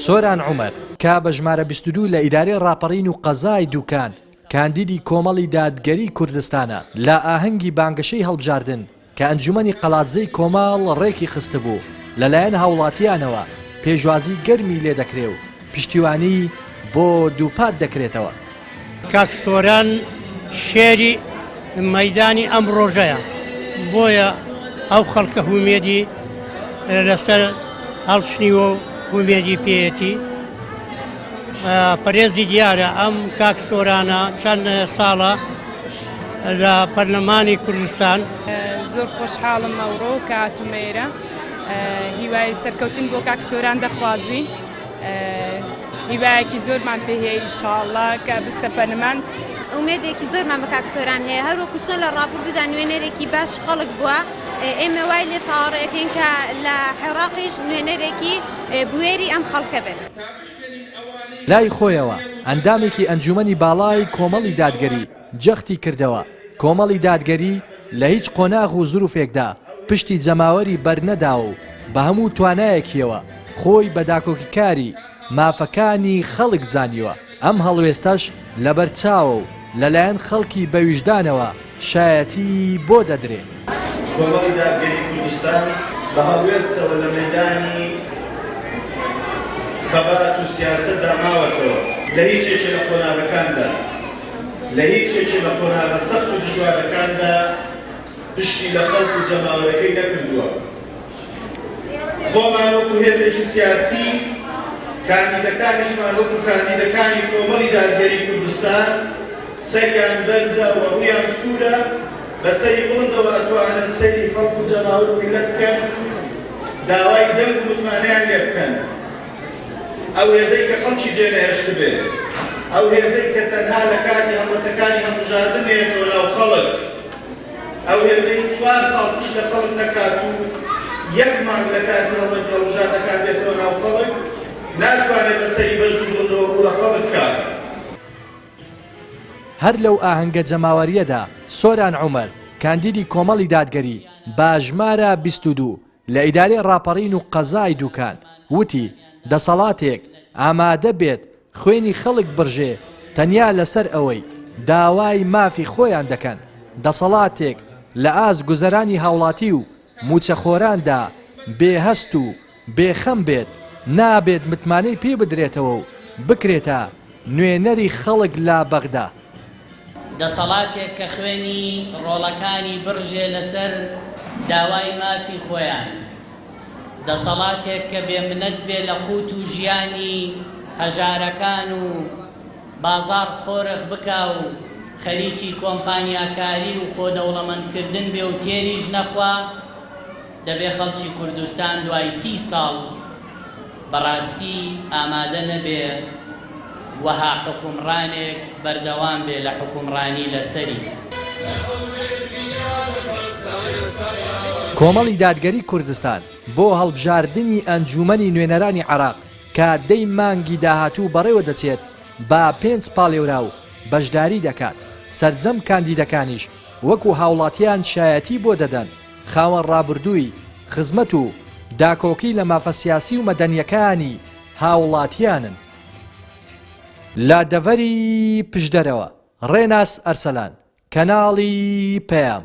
سۆران عومەر کا بە ژمارە 22 لە ئیدارەی ڕاپەڕین و قەزای دووکان کاندیدی کۆمەڵی دادگەری کوردستانە لە ئاهەنگی بانگەشەی هەڵبژاردن کە ئەنجومەنی قەڵاتزەی کۆماڵ ڕێکی خستبوو لەلایەن هاوڵاتیانەوە پێشوازی گەرمی لێ دەکرێ و پشتیوانی بۆ دووپات دەکرێتەوە. کاک سۆران شێری مەیدانی ئەم ڕۆژەیە بۆیە ئەو خەڵکە هومێدی لەسەر هەڵچنیوە و هومێدی پێیەتی پەرێزی دیارە ئەم کاک سۆرانە چەند ساڵە لە پەرلەمانی کوردستان. زۆر خۆشحاڵم ئەوڕۆ کە هاتوومێرە هیوای سەرکەوتن بۆ کاک سۆران دەخوازین هیوایەکی زۆرمان پێ هەیە ئینشاڵڵا کە بستە پەرلەمان. ئومێدێکی زۆرمان بە کاک سۆران هەیە هەروەکو چۆن لە ڕاپەردوودا نوێنەرێکی باش خەڵک بووە ئێمە وای لێ چاوەڕێەکەین کە لە عێراقیش نوێنەرێکی بوێری ئەم خەڵکە بێت. لای خۆیەوە ئەندامێکی ئەنجومەنی باڵای کۆمەڵی دادگەری جەختی کردەوە. کۆمەڵی دادگەری لە هیچ قۆناغ و زروفێکدا پشتی جەماوەری بەرنەدا و بە هەموو توانایەکیەوە خۆی بە داکۆکیکاری مافەکانی خەڵک زانیوە. ئەم هەڵوێستەش لەبەر چاوە و لەلایەن خەڵکی بەویژدانەوە شایەتی بۆ دەدرێت. کۆمەڵی دادگەری کوردستان بە هەڵوێستەوە لە مەیدانی خەبات و سیاسەتدا ماوەتەوە لە هیچێکێ لە قۆناغەکاندا لە هیچێکێ لە قۆناغە سەخت و دژوارەکاندا پشتی لە خەڵک و جەماوەرەکەی نەکردووە. خۆمان وەکو هێزێکی سیاسی کاندیدەکانیشمان وەکو کاندیدەکانی کۆمەڵی دادگەری کوردستان سەریان بەرزە و ڕوویان سوورە بەسەری بڵندەوە ئەتوانن سەری خەڵک و جەماوەر و میلەت بکەن داوای دەنگ و متمانەیان لێ بکەن. ئەو هێزەی کە خەڵکی جێنەهێشت بێت ئەو هێزەی کە تەنها لە کاتی هەڵوەتەکانی هەڵبژاردن نێتەوە ناو خەڵک ئەو هێزەی 4 ساڵ پشت لە خەڵک نەکات و یەک مانگ لە کاتی هەڵبژاردنەکان بێتەوە ناو خەڵک ناتوانێت بەسەری بەرز و بڵندەوە ڕوو لە خەڵک بکات. هەر لەو ئاهەنگە جەماوەریەدا سۆران عومەر کاندیدی کۆمەڵی دادگەری با ژمارە 22 لە ئیدارەی ڕاپەڕین و قەزای دووکان وتی دەسەڵاتێک ئامادە بێت خوێنی خەڵک بڕژێ تەنیا لەسەر ئەوەی داوای مافی خۆیان دەکەن. دەسەڵاتێک لە ئاز گوزەرانی هاوڵاتی و موچەخۆراندا بێهەست و بێخەم بێت نابێت متمانەی پێ بدرێتەوە و بکرێتە نوێنەری خەڵک لا بەغدا. دەسەڵاتێک کە خوێنی ڕۆڵەکانی بڕژێ لەسەر داوای مافی خۆیان. دەسەڵاتێک کە بێمنەت بێ لە قوت و ژیانی هەژارەکان و بازار قۆرخ بکا و خەریکی کۆمپانیاکاری و خۆدەوڵەمەندکردن بێ و تێریش نەخوا دەبێ خەڵکی کوردستان دوای 30 ساڵ بەڕاستی ئامادە نەبێ وەها حکومڕانێک بەردەوام بێ لە حکومڕانی لەسەری. کۆمەڵی دادگەری کوردستان بۆ هەڵبژاردننی ئەنجومەنی نوێنەرانی عێراق کە دەی مانگی داهاتوو بەڕێوە دەچێت با 5 پاڵێورا و بەشداری دەکات. سەرجەم کاندیدەکانیش وەکو هاوڵاتیان شایەتی بۆ دەدەن خاوەن ڕابردووی خزمەت و داکۆکی لە مافە سیاسی و مەدەنیەکانی هاوڵاتیانن. لە دەڤەری پشدەرەوە ڕێناس ئەرسەلان کەناڵی پەیام.